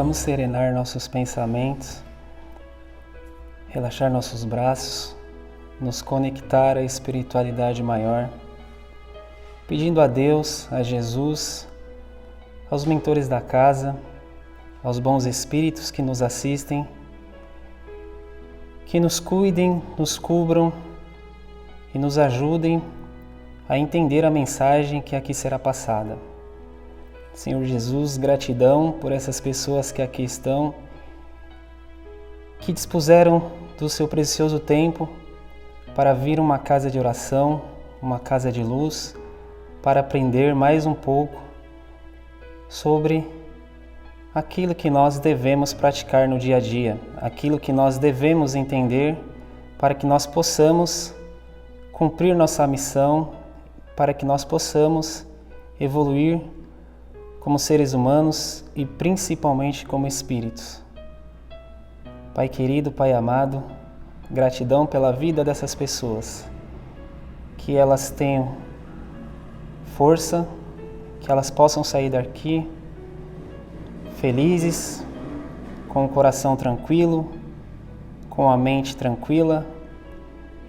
Vamos serenar nossos pensamentos, relaxar nossos braços, nos conectar à espiritualidade maior, pedindo a Deus, a Jesus, aos mentores da casa, aos bons espíritos que nos assistem, que nos cuidem, nos cubram e nos ajudem a entender a mensagem que aqui será passada. Senhor Jesus, gratidão por essas pessoas que aqui estão, que dispuseram do seu precioso tempo para vir a uma casa de oração, uma casa de luz, para aprender mais um pouco sobre aquilo que nós devemos praticar no dia a dia, aquilo que nós devemos entender para que nós possamos cumprir nossa missão, para que nós possamos evoluir como seres humanos e principalmente como espíritos. Pai querido, Pai amado, gratidão pela vida dessas pessoas, que elas tenham força, que elas possam sair daqui felizes, com o coração tranquilo, com a mente tranquila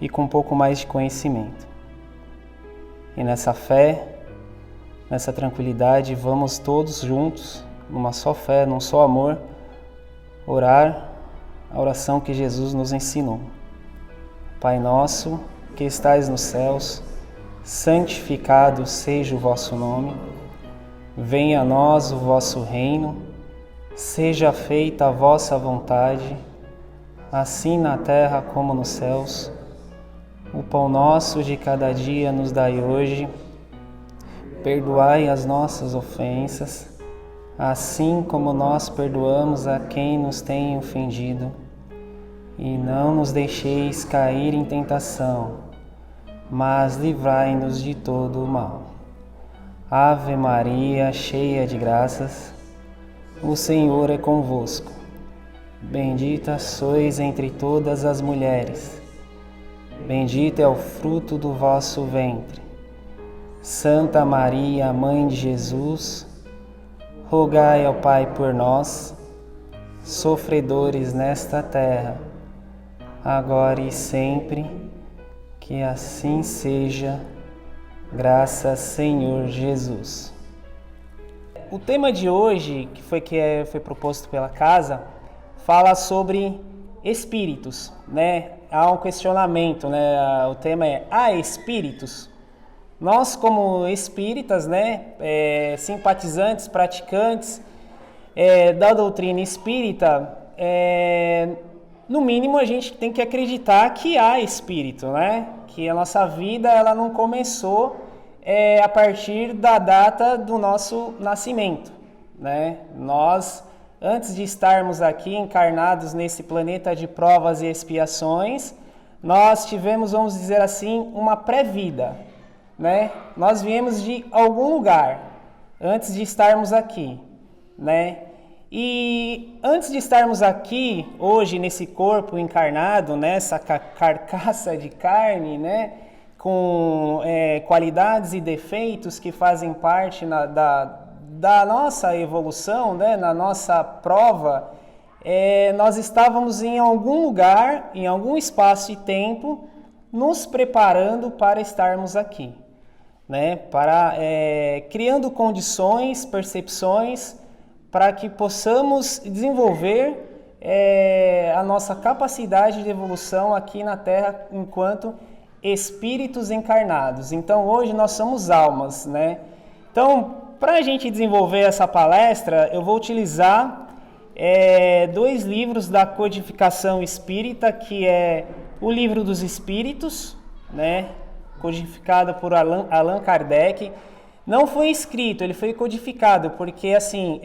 e com um pouco mais de conhecimento. E nessa fé, nessa tranquilidade, vamos todos juntos, numa só fé, num só amor, orar a oração que Jesus nos ensinou. Pai nosso, que estais nos céus, santificado seja o vosso nome, venha a nós o vosso reino, seja feita a vossa vontade, assim na terra como nos céus. O pão nosso de cada dia nos dai hoje, perdoai as nossas ofensas, assim como nós perdoamos a quem nos tem ofendido. E não nos deixeis cair em tentação, mas livrai-nos de todo o mal. Ave Maria, cheia de graças, o Senhor é convosco. Bendita sois entre todas as mulheres, bendito é o fruto do vosso ventre. Santa Maria, Mãe de Jesus, rogai ao Pai por nós, sofredores nesta terra, agora e sempre, que assim seja, graças Senhor Jesus. O tema de hoje, que foi proposto pela casa, fala sobre espíritos, né? Há um questionamento, né? O tema é: há espíritos? Nós, como espíritas, né, simpatizantes, praticantes da doutrina espírita, no mínimo a gente tem que acreditar que há espírito, né? Que a nossa vida ela não começou a partir da data do nosso nascimento, né? Nós, antes de estarmos aqui encarnados nesse planeta de provas e expiações, nós tivemos, vamos dizer assim, uma pré-vida, né? Nós viemos de algum lugar antes de estarmos aqui, né? E antes de estarmos aqui hoje nesse corpo encarnado, nessa carcaça de carne, né? Com qualidades e defeitos que fazem parte da nossa evolução, né? Na nossa prova, nós estávamos em algum lugar, em algum espaço e tempo, nos preparando para estarmos aqui, né? Criando condições, percepções, para que possamos desenvolver a nossa capacidade de evolução aqui na Terra enquanto espíritos encarnados. Então hoje nós somos almas, né? Então, para a gente desenvolver essa palestra, eu vou utilizar 2 livros da codificação espírita, que é o Livro dos Espíritos, né? Codificado por Allan Kardec. Não foi escrito, ele foi codificado, porque assim,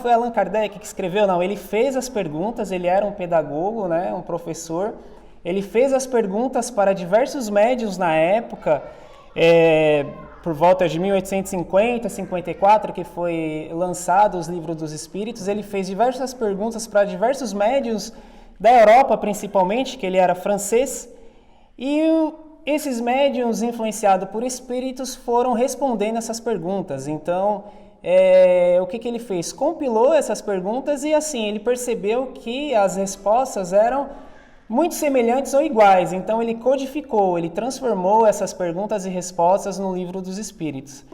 foi Allan Kardec que escreveu? Não, ele fez as perguntas, ele era um pedagogo, né? Um professor. Ele fez as perguntas para diversos médiuns na época, por volta de 1850, 54, que foi lançado os Livros dos Espíritos. Ele fez diversas perguntas para diversos médiuns da Europa, principalmente, que ele era francês, e esses médiuns influenciados por espíritos foram respondendo essas perguntas. Então, o que ele fez? Compilou essas perguntas e assim, ele percebeu que as respostas eram muito semelhantes ou iguais. Então ele codificou, ele transformou essas perguntas e respostas no Livro dos Espíritos.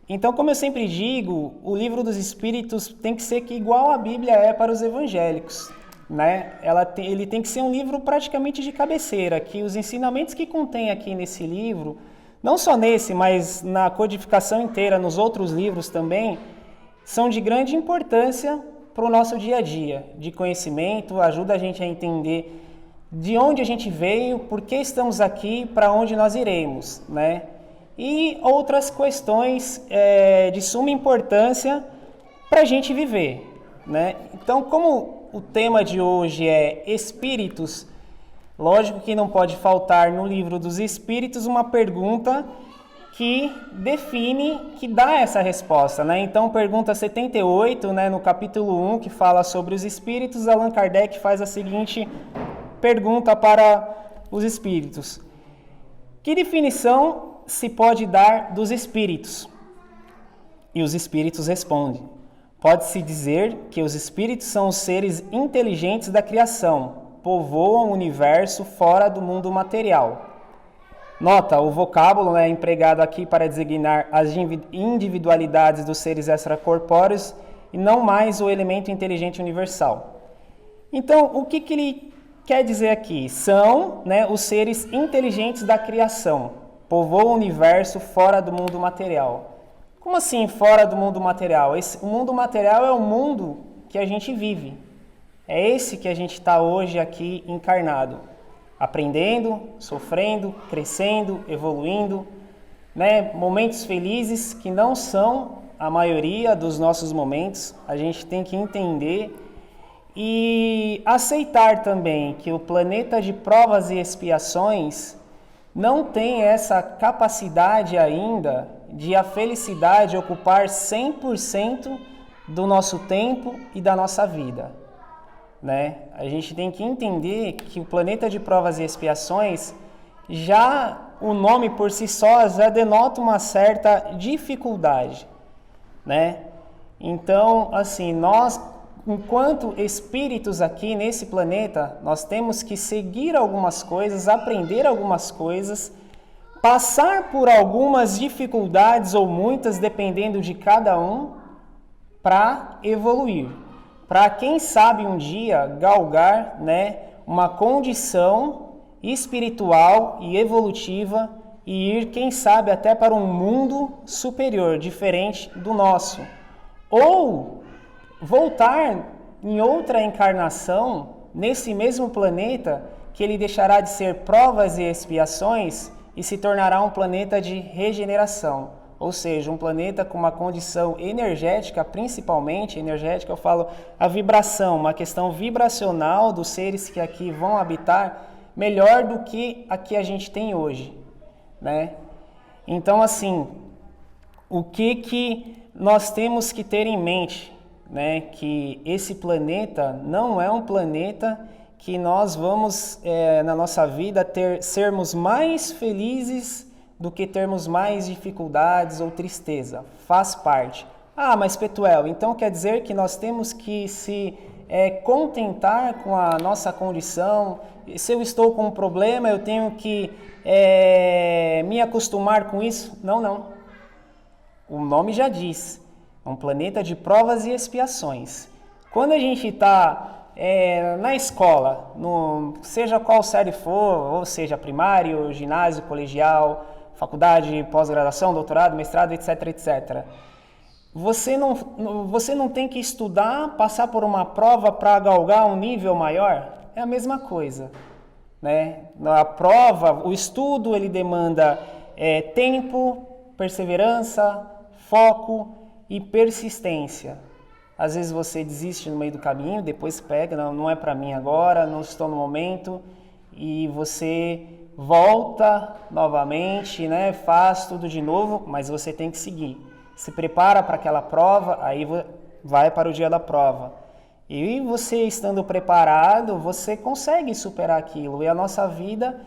Então, como eu sempre digo, o Livro dos Espíritos tem que ser igual a Bíblia é para os evangélicos, né? Ele tem que ser um livro praticamente de cabeceira, que os ensinamentos que contém aqui nesse livro, não só nesse, mas na codificação inteira, nos outros livros também, são de grande importância para o nosso dia a dia, de conhecimento, ajuda a gente a entender de onde a gente veio, por que estamos aqui, para onde nós iremos, né? E outras questões de suma importância para a gente viver, né? Então, como o tema de hoje é espíritos, lógico que não pode faltar no Livro dos Espíritos uma pergunta que define, que dá essa resposta, né? Então, pergunta 78, né, no capítulo 1, que fala sobre os espíritos, Allan Kardec faz a seguinte pergunta para os espíritos: que definição se pode dar dos espíritos? E os espíritos respondem: pode-se dizer que os espíritos são os seres inteligentes da criação, povoam o universo fora do mundo material. Nota, o vocábulo é empregado aqui para designar as individualidades dos seres extracorpóreos e não mais o elemento inteligente universal. Então, o que ele quer dizer aqui? São, né, os seres inteligentes da criação, povoam o universo fora do mundo material. Como assim fora do mundo material? O mundo material é o mundo que a gente vive. É esse que a gente está hoje aqui encarnado. Aprendendo, sofrendo, crescendo, evoluindo, né? Momentos felizes que não são a maioria dos nossos momentos. A gente tem que entender e aceitar também que o planeta de provas e expiações não tem essa capacidade ainda de a felicidade ocupar 100% do nosso tempo e da nossa vida, né? A gente tem que entender que o planeta de provas e expiações, já o nome por si só já denota uma certa dificuldade, né? Então, assim, nós, enquanto espíritos aqui nesse planeta, nós temos que seguir algumas coisas, aprender algumas coisas, passar por algumas dificuldades ou muitas, dependendo de cada um, para evoluir. Para quem sabe um dia galgar, né, uma condição espiritual e evolutiva e ir, quem sabe, até para um mundo superior, diferente do nosso. Ou voltar em outra encarnação, nesse mesmo planeta, que ele deixará de ser provas e expiações e se tornará um planeta de regeneração. Ou seja, um planeta com uma condição energética, principalmente energética, eu falo a vibração, uma questão vibracional dos seres que aqui vão habitar, melhor do que a que a gente tem hoje, né? Então, assim, o que nós temos que ter em mente, né, que esse planeta não é um planeta que nós vamos, na nossa vida, sermos mais felizes do que termos mais dificuldades ou tristeza. Faz parte. Ah, mas Petuel, então quer dizer que nós temos que se contentar com a nossa condição? Se eu estou com um problema, eu tenho que me acostumar com isso? Não, não. O nome já diz. É um planeta de provas e expiações. Quando a gente está na escola, seja qual série for, ou seja, primário, ginásio, colegial, faculdade, pós-graduação, doutorado, mestrado, etc, etc. Você não tem que estudar, passar por uma prova para galgar um nível maior? É a mesma coisa, né? A prova, o estudo, ele demanda tempo, perseverança, foco e persistência. Às vezes você desiste no meio do caminho, depois pega, não é para mim agora, não estou no momento, e você volta novamente, né? Faz tudo de novo, mas você tem que seguir. Se prepara para aquela prova, aí vai para o dia da prova. E você estando preparado, você consegue superar aquilo. E a nossa vida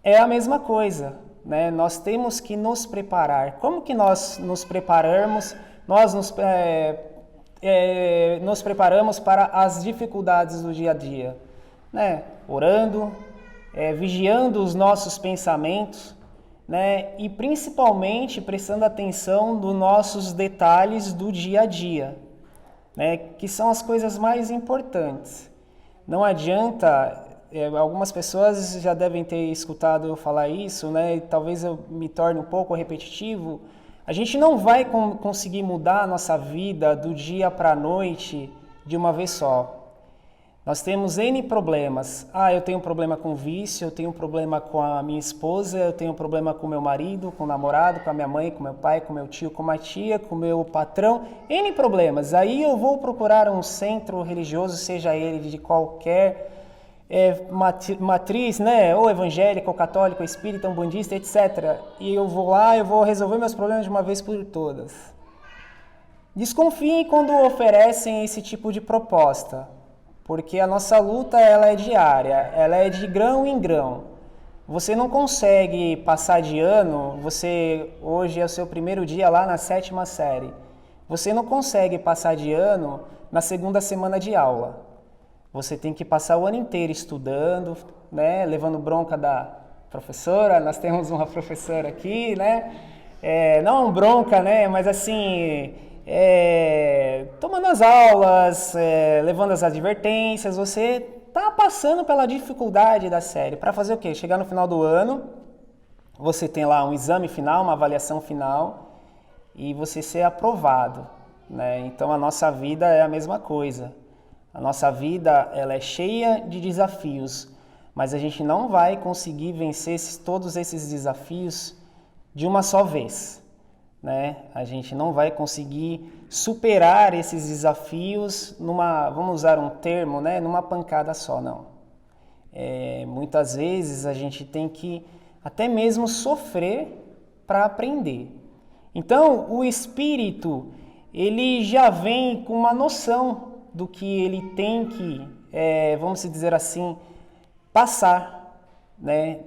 é a mesma coisa, né? Nós temos que nos preparar. Como que nós nos preparamos nós nos preparamos para as dificuldades do dia a dia, né? Orando, vigiando os nossos pensamentos, né? E principalmente prestando atenção nos nossos detalhes do dia a dia, né? Que são as coisas mais importantes. Não adianta, algumas pessoas já devem ter escutado eu falar isso, né? E talvez eu me torne um pouco repetitivo. A gente não vai conseguir mudar a nossa vida do dia para a noite de uma vez só. Nós temos N problemas. Eu tenho um problema com vício, eu tenho um problema com a minha esposa, eu tenho um problema com meu marido, com o namorado, com a minha mãe, com meu pai, com meu tio, com a tia, com o meu patrão. N problemas. Aí eu vou procurar um centro religioso, seja ele de qualquer matriz, né? Ou evangélica, ou católica, ou espírita, ou budista, etc. E eu vou lá, eu vou resolver meus problemas de uma vez por todas. Desconfiem quando oferecem esse tipo de proposta, porque a nossa luta ela é diária, ela é de grão em grão. Você não consegue passar de ano, hoje é o seu primeiro dia lá na 7ª série. Você não consegue passar de ano na 2ª semana de aula. Você tem que passar o ano inteiro estudando, né, levando bronca da professora. Nós temos uma professora aqui, né? Não bronca, né, mas assim, tomando as aulas, levando as advertências. Você está passando pela dificuldade da série. Para fazer o quê? Chegar no final do ano, você tem lá um exame final, uma avaliação final e você ser aprovado, né? Então a nossa vida é a mesma coisa. A nossa vida ela é cheia de desafios, mas a gente não vai conseguir vencer todos esses desafios de uma só vez, né? A gente não vai conseguir superar esses desafios vamos usar um termo, né? Numa pancada só, não. Muitas vezes a gente tem que até mesmo sofrer para aprender. Então, o espírito, ele já vem com uma noção do que ele tem que, vamos dizer assim, passar, né?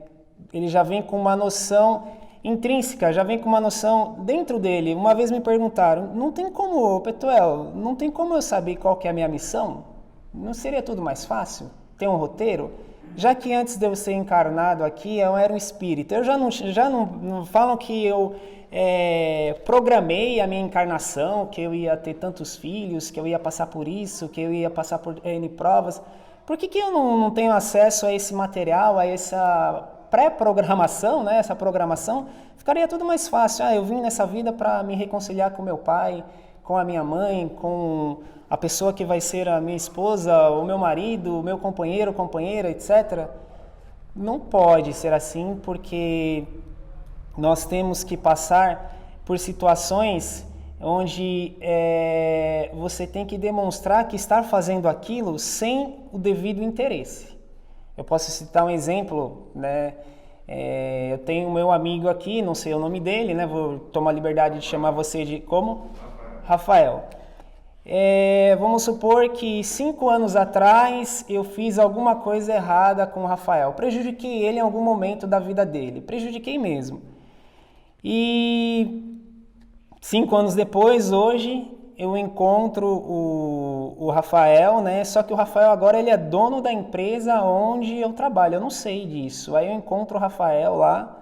Ele já vem com uma noção intrínseca, já vem com uma noção dentro dele. Uma vez me perguntaram, Petuel, não tem como eu saber qual que é a minha missão? Não seria tudo mais fácil? Ter um roteiro? Já que antes de eu ser encarnado aqui, eu era um espírito. Eu já não falam que eu programei a minha encarnação, que eu ia ter tantos filhos, que eu ia passar por isso, que eu ia passar por N provas. Por que eu não tenho acesso a esse material, a essa pré-programação, né? Essa programação? Ficaria tudo mais fácil. Eu vim nessa vida para me reconciliar com meu pai, com a minha mãe, com a pessoa que vai ser a minha esposa, o meu marido, o meu companheiro, companheira, etc. Não pode ser assim, porque nós temos que passar por situações onde você tem que demonstrar que está fazendo aquilo sem o devido interesse. Eu posso citar um exemplo, né? Eu tenho meu amigo aqui, não sei o nome dele, né? Vou tomar a liberdade de chamar você de como? Rafael. Vamos supor que 5 anos atrás eu fiz alguma coisa errada com o Rafael. Prejudiquei ele em algum momento da vida dele. Prejudiquei mesmo. E 5 anos depois, hoje, eu encontro o Rafael, né? Só que o Rafael agora ele é dono da empresa onde eu trabalho. Eu não sei disso. Aí eu encontro o Rafael lá,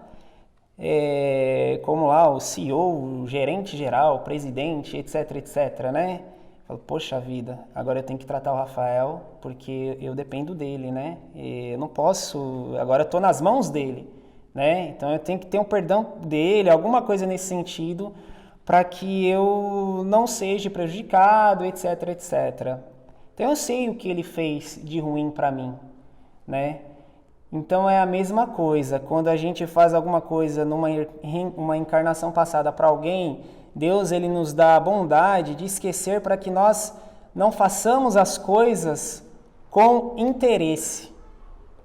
como lá o CEO, o gerente geral, o presidente, etc, etc, né? Falo, poxa vida, agora eu tenho que tratar o Rafael porque eu dependo dele, né? Eu não posso, agora eu estou nas mãos dele, né? Então eu tenho que ter um perdão dele, alguma coisa nesse sentido, para que eu não seja prejudicado, etc, etc. Então eu sei o que ele fez de ruim para mim, né? Então é a mesma coisa, quando a gente faz alguma coisa numa encarnação passada para alguém, Deus ele nos dá a bondade de esquecer para que nós não façamos as coisas com interesse,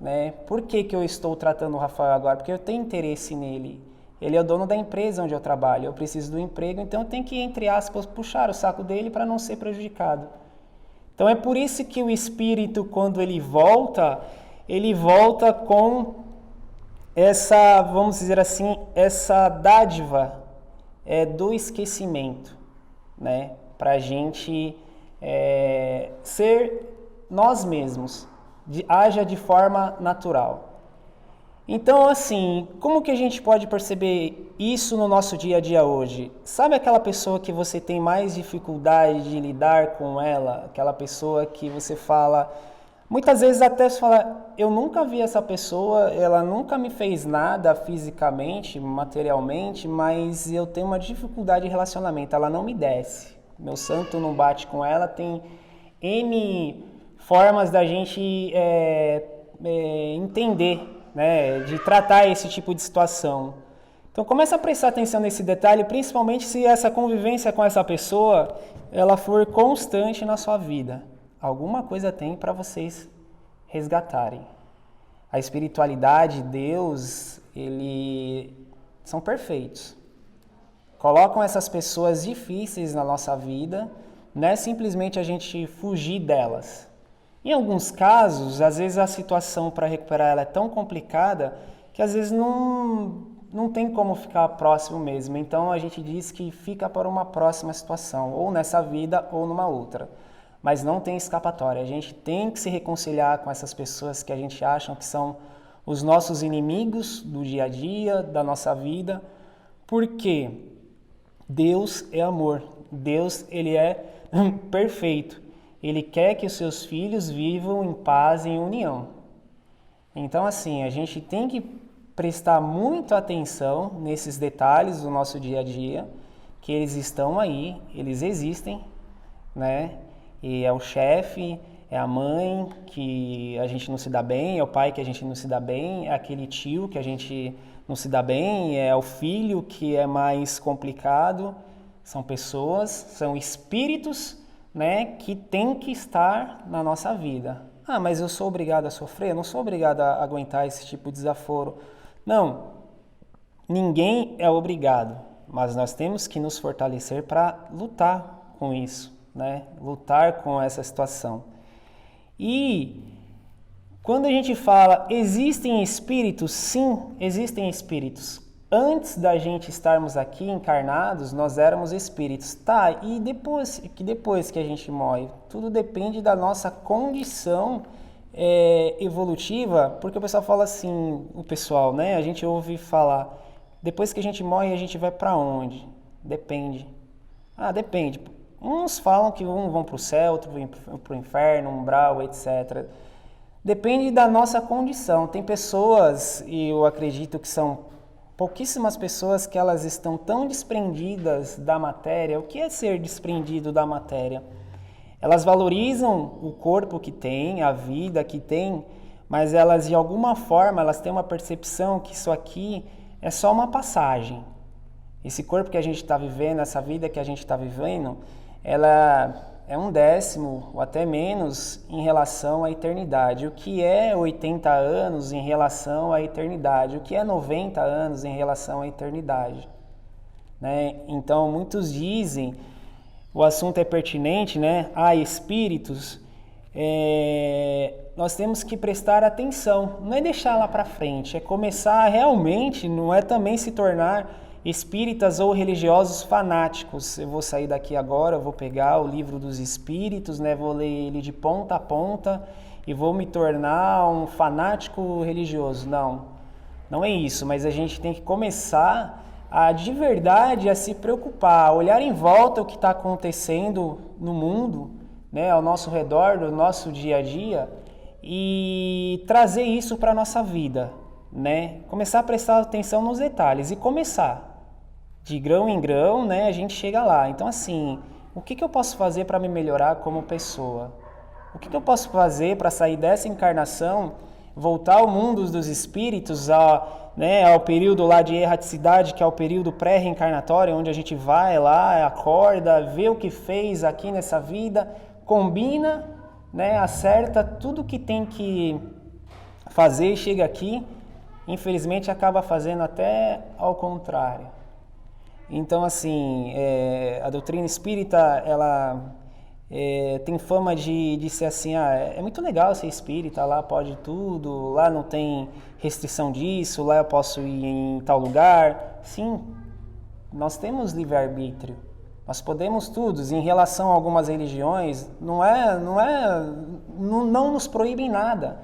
né? Por que eu estou tratando o Rafael agora? Porque eu tenho interesse nele. Ele é o dono da empresa onde eu trabalho, eu preciso do emprego, então eu tenho que, entre aspas, puxar o saco dele para não ser prejudicado. Então é por isso que o espírito, quando ele volta com essa, vamos dizer assim, essa dádiva do esquecimento, né? Para a gente ser nós mesmos, haja de forma natural. Então, assim, como que a gente pode perceber isso no nosso dia a dia hoje? Sabe aquela pessoa que você tem mais dificuldade de lidar com ela? Aquela pessoa que você fala, muitas vezes até você fala, eu nunca vi essa pessoa, ela nunca me fez nada fisicamente, materialmente, mas eu tenho uma dificuldade de relacionamento, ela não me desce. Meu santo não bate com ela, tem N formas da gente entender, né, de tratar esse tipo de situação. Então começa a prestar atenção nesse detalhe, principalmente se essa convivência com essa pessoa ela for constante na sua vida. Alguma coisa tem para vocês resgatarem. A espiritualidade, Deus, eles são perfeitos. Colocam essas pessoas difíceis na nossa vida, não é simplesmente a gente fugir delas. Em alguns casos, às vezes a situação para recuperar ela é tão complicada que às vezes não tem como ficar próximo mesmo. Então a gente diz que fica para uma próxima situação, ou nessa vida ou numa outra. Mas não tem escapatória. A gente tem que se reconciliar com essas pessoas que a gente acha que são os nossos inimigos do dia a dia, da nossa vida, porque Deus é amor. Deus, ele é perfeito. Ele quer que os seus filhos vivam em paz e em união. Então, assim, a gente tem que prestar muita atenção nesses detalhes do nosso dia a dia, que eles estão aí, eles existem, né? E é o chefe, é a mãe que a gente não se dá bem, é o pai que a gente não se dá bem, é aquele tio que a gente não se dá bem, é o filho que é mais complicado. São pessoas, são espíritos, né, que tem que estar na nossa vida. Ah, mas eu sou obrigado a sofrer? Eu não sou obrigado a aguentar esse tipo de desaforo. Não, ninguém é obrigado, mas nós temos que nos fortalecer para lutar com isso, né? Lutar com essa situação. E quando a gente fala, existem espíritos? Sim, existem espíritos. Antes da gente estarmos aqui encarnados, nós éramos espíritos. Tá, e depois que a gente morre? Tudo depende da nossa condição evolutiva, porque o pessoal fala assim, o pessoal, né? A gente ouve falar, depois que a gente morre, a gente vai para onde? Depende. Ah, depende. Uns falam que uns vão para o céu, outros vão para o inferno, umbral, etc. Depende da nossa condição. Tem pessoas, e eu acredito que são pouquíssimas pessoas que elas estão tão desprendidas da matéria. O que é ser desprendido da matéria? Elas valorizam o corpo que tem, a vida que tem, mas elas de alguma forma elas têm uma percepção que isso aqui é só uma passagem. Esse corpo que a gente está vivendo, essa vida que a gente está vivendo, ela é 1/10 ou até menos em relação à eternidade. O que é 80 anos em relação à eternidade? O que é 90 anos em relação à eternidade? Né? Então, muitos dizem, o assunto é pertinente, né? Há espíritos, nós temos que prestar atenção. Não é deixar lá para frente, é começar realmente, não é também se tornar espíritas ou religiosos fanáticos. Eu vou sair daqui agora, eu vou pegar o livro dos espíritos, né? Vou ler ele de ponta a ponta e vou me tornar um fanático religioso. Não é isso, mas a gente tem que começar de verdade a se preocupar, a olhar em volta o que está acontecendo no mundo, né? Ao nosso redor, no nosso dia a dia, e trazer isso para a nossa vida, né? Começar a prestar atenção nos detalhes e começar. De grão em grão, né, a gente chega lá. Então, assim, o que eu posso fazer para me melhorar como pessoa? O que eu posso fazer para sair dessa encarnação, voltar ao mundo dos espíritos, ao período lá de erraticidade, que é o período pré-reencarnatório, onde a gente vai lá, acorda, vê o que fez aqui nessa vida, combina, né, acerta tudo que tem que fazer e chega aqui, infelizmente acaba fazendo até ao contrário. Então, assim, a doutrina espírita, ela tem fama de ser assim, é muito legal ser espírita, lá pode tudo, lá não tem restrição disso, lá eu posso ir em tal lugar. Sim, nós temos livre-arbítrio, Nós podemos tudo. Em relação a algumas religiões, não nos proíbem nada.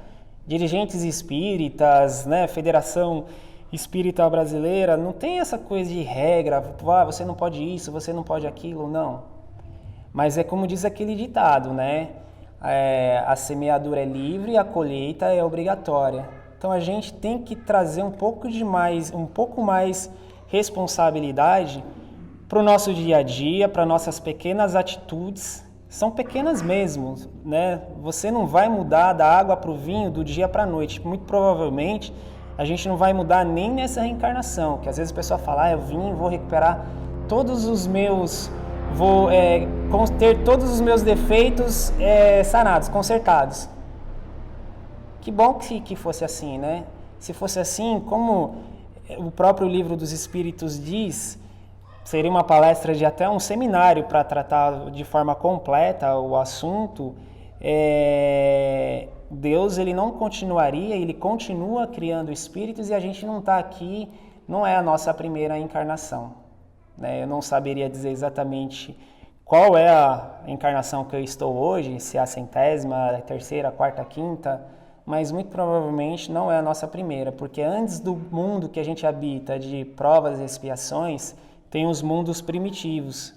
Dirigentes espíritas, né, Federação Espírita Brasileira, não tem essa coisa de regra, você não pode isso, você não pode aquilo, não. Mas é como diz aquele ditado, né? A semeadura é livre, a colheita é obrigatória. Então a gente tem que trazer um pouco mais responsabilidade para o nosso dia a dia, para nossas pequenas atitudes. São pequenas mesmo, né? Você não vai mudar da água para o vinho do dia para a noite. Muito provavelmente a gente não vai mudar nem nessa reencarnação, que às vezes a pessoa fala, eu vim, vou recuperar todos os meus, vou ter todos os meus defeitos sanados, consertados. Que bom que fosse assim, né? Se fosse assim, como o próprio Livro dos Espíritos diz, seria uma palestra de até um seminário para tratar de forma completa o assunto. Deus, ele não continuaria, ele continua criando espíritos e a gente não está aqui, não é a nossa primeira encarnação, né? Eu não saberia dizer exatamente qual é a encarnação que eu estou hoje, se é a 100ª, a terceira, a quarta, a quinta, mas muito provavelmente não é a nossa primeira, porque antes do mundo que a gente habita de provas e expiações, tem os mundos primitivos.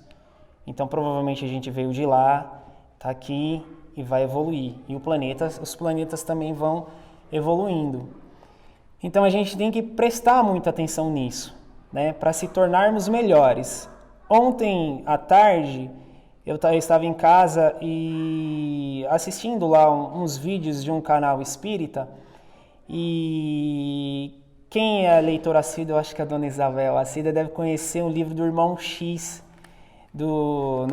Então provavelmente a gente veio de lá, está aqui e vai evoluir. E os planetas também vão evoluindo. Então a gente tem que prestar muita atenção nisso, né, para se tornarmos melhores. Ontem à tarde eu estava em casa e assistindo lá uns vídeos de um canal espírita, e quem é leitor assíduo, eu acho que a dona Isabel Assídua deve conhecer um livro do Irmão X, do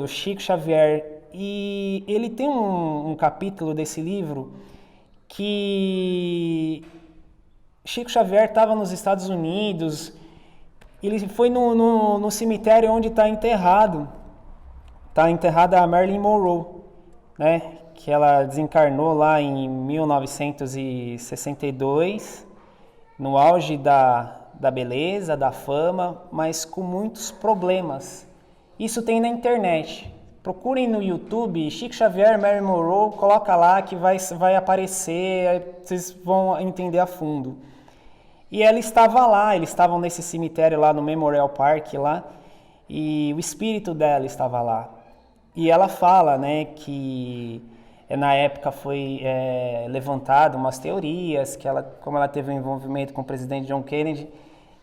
Chico Xavier, e ele tem um capítulo desse livro que Chico Xavier estava nos Estados Unidos, ele foi no cemitério onde está enterrada a Marilyn Monroe, né? Que ela desencarnou lá em 1962, no auge da beleza, da fama, mas com muitos problemas. Isso tem na internet. Procurem no YouTube, Chico Xavier, Marilyn Monroe, coloca lá que vai aparecer, vocês vão entender a fundo. E ela estava lá, eles estavam nesse cemitério lá no Memorial Park lá, e o espírito dela estava lá. E ela fala, né, que na época foi levantado umas teorias, que como ela teve um envolvimento com o presidente John Kennedy,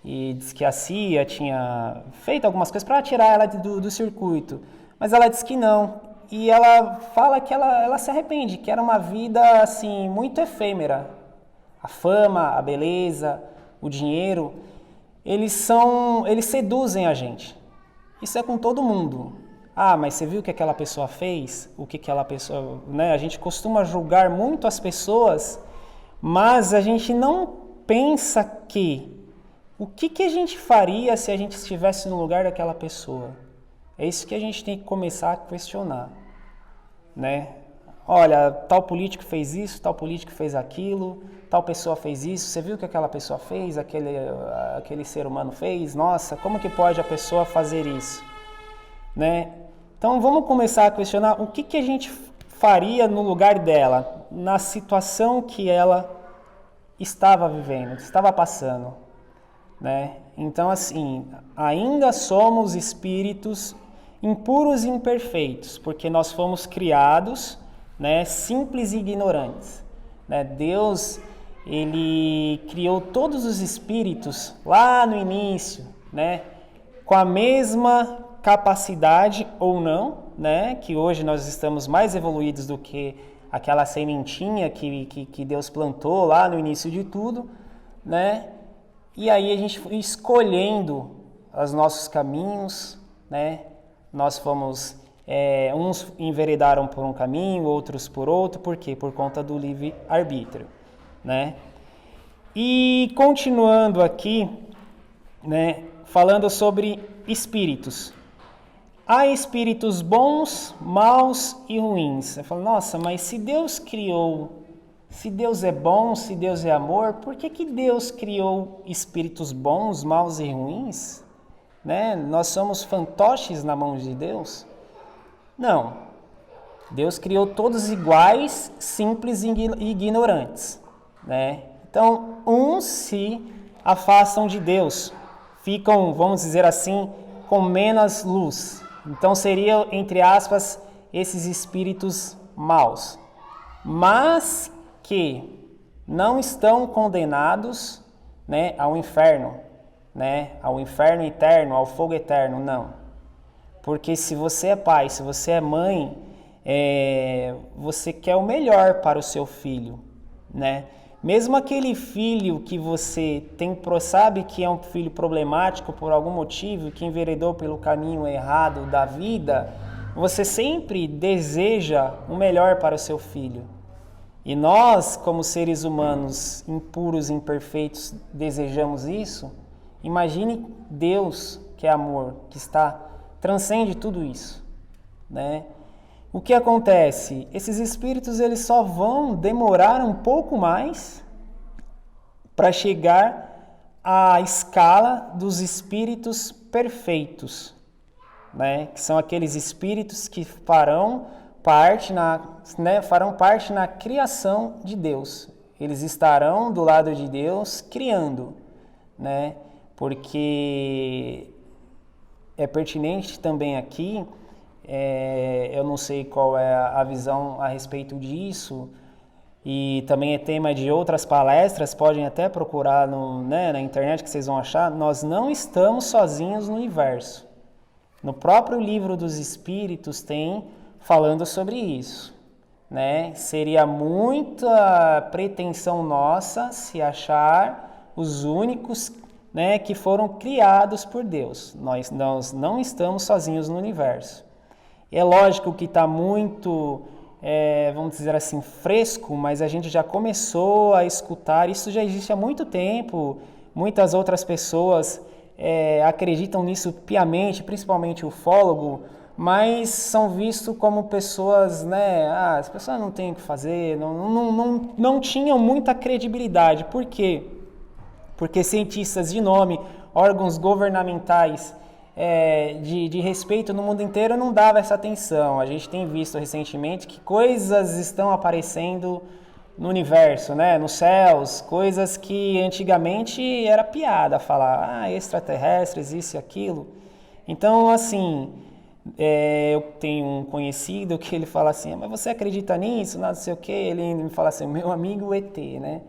e diz que a CIA tinha feito algumas coisas para tirar ela do circuito, mas ela diz que não. E ela fala que ela se arrepende, que era uma vida assim muito efêmera. A fama, a beleza, o dinheiro, eles seduzem a gente. Isso é com todo mundo. Ah, mas você viu o que aquela pessoa fez? O que aquela pessoa, né? A gente costuma julgar muito as pessoas, mas a gente não pensa o que a gente faria se a gente estivesse no lugar daquela pessoa. É isso que a gente tem que começar a questionar, né? Olha, tal político fez isso, tal político fez aquilo, tal pessoa fez isso, você viu o que aquela pessoa fez, aquele ser humano fez? Nossa, como que pode a pessoa fazer isso? Né? Então vamos começar a questionar o que a gente faria no lugar dela, na situação que ela estava vivendo, que estava passando, né? Então assim, ainda somos espíritos impuros e imperfeitos, porque nós fomos criados, né, simples e ignorantes, né? Deus, ele criou todos os espíritos lá no início, né, com a mesma capacidade ou não, né, que hoje nós estamos mais evoluídos do que aquela sementinha que Deus plantou lá no início de tudo, né? E aí a gente foi escolhendo os nossos caminhos, né? Nós fomos, uns enveredaram por um caminho, outros por outro, por quê? Por conta do livre-arbítrio, né? E continuando aqui, né, falando sobre espíritos. Há espíritos bons, maus e ruins. Você fala, nossa, mas se Deus criou, se Deus é bom, se Deus é amor, por que Deus criou espíritos bons, maus e ruins? né? Nós somos fantoches na mão de Deus? Não. Deus criou todos iguais, simples e ignorantes, né? Então, uns se afastam de Deus, ficam, vamos dizer assim, com menos luz. Então, seriam, entre aspas, esses espíritos maus. Mas que não estão condenados, né, ao inferno, né, ao inferno eterno, ao fogo eterno, não. Porque se você é pai, se você é mãe, você quer o melhor para o seu filho, né? Mesmo aquele filho que você sabe que é um filho problemático por algum motivo, que enveredou pelo caminho errado da vida, você sempre deseja o melhor para o seu filho. E nós, como seres humanos impuros e imperfeitos, desejamos isso. Imagine Deus, que é amor, que transcende tudo isso, né? O que acontece? Esses espíritos eles só vão demorar um pouco mais para chegar à escala dos espíritos perfeitos, né? Que são aqueles espíritos que farão parte na criação de Deus. Eles estarão do lado de Deus criando, né? Porque é pertinente também aqui, eu não sei qual é a visão a respeito disso, e também é tema de outras palestras, podem até procurar na internet que vocês vão achar. Nós não estamos sozinhos no universo. No próprio livro dos Espíritos tem falando sobre isso, né? Seria muita pretensão nossa se achar os únicos, né, que foram criados por Deus. Nós não estamos sozinhos no universo. É lógico que está muito, vamos dizer assim, fresco, mas a gente já começou a escutar, isso já existe há muito tempo, muitas outras pessoas acreditam nisso piamente, principalmente o ufólogo, mas são vistos como pessoas, né, as pessoas não têm o que fazer, não tinham muita credibilidade. Por quê? Porque cientistas de nome, órgãos governamentais de respeito no mundo inteiro não davam essa atenção. A gente tem visto recentemente que coisas estão aparecendo no universo, né, nos céus, coisas que antigamente era piada falar, extraterrestres, isso e aquilo. Então, assim, eu tenho um conhecido que ele fala assim, mas você acredita nisso, não sei o quê? Ele me fala assim, meu amigo ET, né?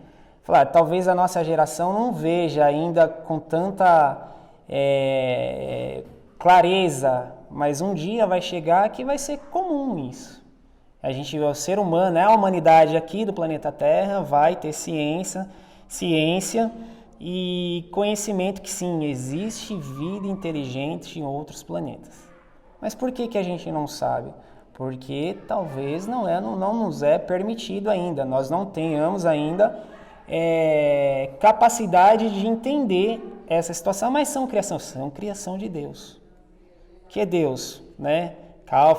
Falar, talvez a nossa geração não veja ainda com tanta clareza, mas um dia vai chegar que vai ser comum isso. O ser humano, a humanidade aqui do planeta Terra vai ter ciência e conhecimento que sim, existe vida inteligente em outros planetas. Mas por que a gente não sabe? Porque talvez não nos é permitido ainda, nós não tenhamos ainda capacidade de entender essa situação, mas são criação de Deus. Que é Deus, né?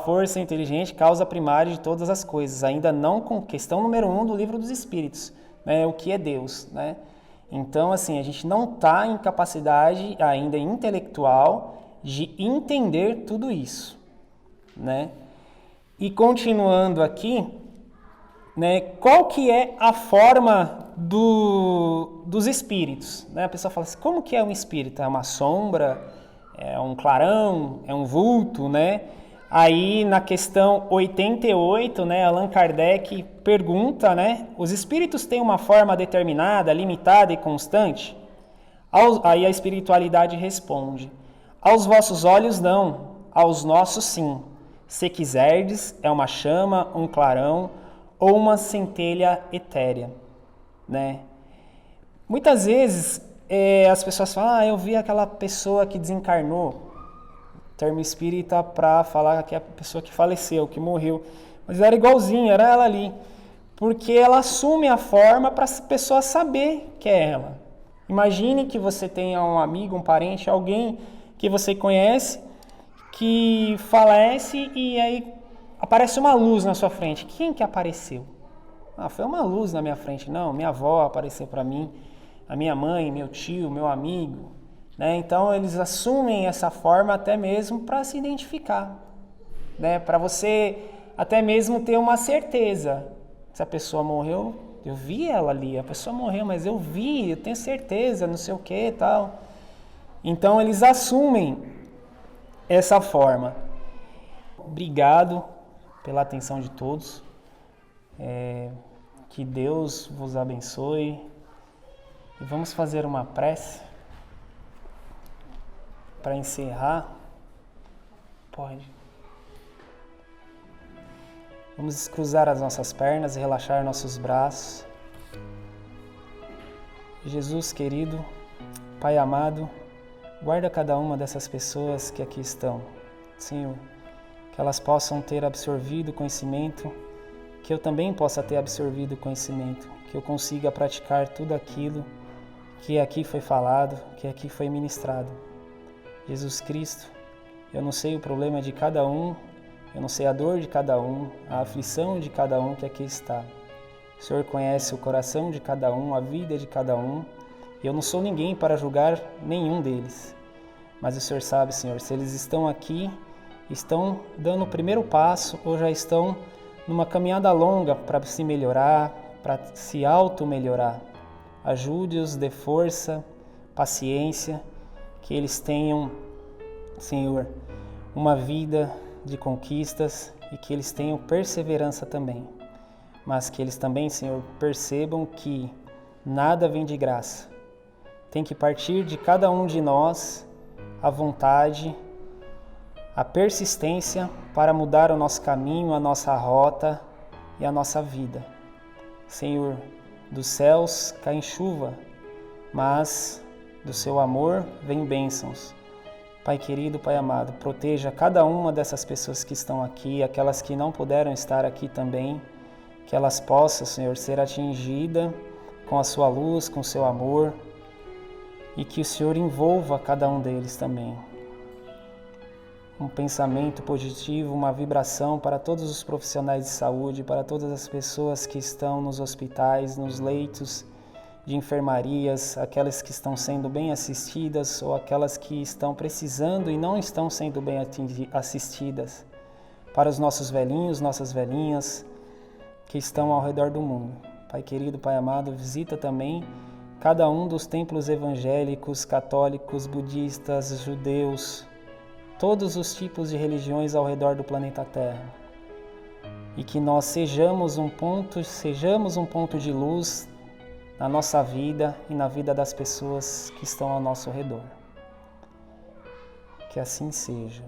Força inteligente, causa primária de todas as coisas. Ainda não com questão número 1 do livro dos Espíritos, né? O que é Deus, né? Então, assim, a gente não está em capacidade ainda intelectual de entender tudo isso, né? E continuando aqui, né, qual que é a forma dos espíritos? Né? A pessoa fala assim, como que é um espírito? É uma sombra? É um clarão? É um vulto? Né? Aí na questão 88, né, Allan Kardec pergunta, né, os espíritos têm uma forma determinada, limitada e constante? Aí a espiritualidade responde, aos vossos olhos não, aos nossos sim. Se quiserdes, é uma chama, um clarão ou uma centelha etérea, né? Muitas vezes as pessoas falam, eu vi aquela pessoa que desencarnou, termo espírita para falar que é a pessoa que faleceu, que morreu, mas era igualzinho, era ela ali, porque ela assume a forma para a pessoa saber que é ela. Imagine que você tenha um amigo, um parente, alguém que você conhece, que falece e aí aparece uma luz na sua frente. Quem que apareceu? Foi uma luz na minha frente. Não, minha avó apareceu para mim, a minha mãe, meu tio, meu amigo. né? Então eles assumem essa forma até mesmo para se identificar, né? Para você até mesmo ter uma certeza. Se a pessoa morreu, eu vi ela ali, a pessoa morreu, mas eu vi, eu tenho certeza, não sei o que e tal. Então eles assumem essa forma. Obrigado pela atenção de todos. Que Deus vos abençoe. E vamos fazer uma prece para encerrar. Pode. Vamos cruzar as nossas pernas e relaxar nossos braços. Jesus querido, Pai amado, guarda cada uma dessas pessoas que aqui estão. Senhor, que elas possam ter absorvido conhecimento, que eu também possa ter absorvido conhecimento, que eu consiga praticar tudo aquilo que aqui foi falado, que aqui foi ministrado. Jesus Cristo, eu não sei o problema de cada um, eu não sei a dor de cada um, a aflição de cada um que aqui está. O Senhor conhece o coração de cada um, a vida de cada um. Eu não sou ninguém para julgar nenhum deles. Mas o Senhor sabe, Senhor, se eles estão aqui, estão dando o primeiro passo ou já estão numa caminhada longa para se melhorar, para se auto-melhorar. Ajude-os, dê força, paciência, que eles tenham, Senhor, uma vida de conquistas e que eles tenham perseverança também. Mas que eles também, Senhor, percebam que nada vem de graça. Tem que partir de cada um de nós a vontade, a persistência para mudar o nosso caminho, a nossa rota e a nossa vida. Senhor, dos céus cai chuva, mas do seu amor vem bênçãos. Pai querido, Pai amado, proteja cada uma dessas pessoas que estão aqui, aquelas que não puderam estar aqui também, que elas possam, Senhor, ser atingidas com a sua luz, com o seu amor, e que o Senhor envolva cada um deles também. Um pensamento positivo, uma vibração para todos os profissionais de saúde, para todas as pessoas que estão nos hospitais, nos leitos de enfermarias, aquelas que estão sendo bem assistidas ou aquelas que estão precisando e não estão sendo bem assistidas, para os nossos velhinhos, nossas velhinhas que estão ao redor do mundo. Pai querido, Pai amado, visita também cada um dos templos evangélicos, católicos, budistas, judeus, todos os tipos de religiões ao redor do planeta Terra. E que nós sejamos um ponto de luz na nossa vida e na vida das pessoas que estão ao nosso redor. Que assim seja.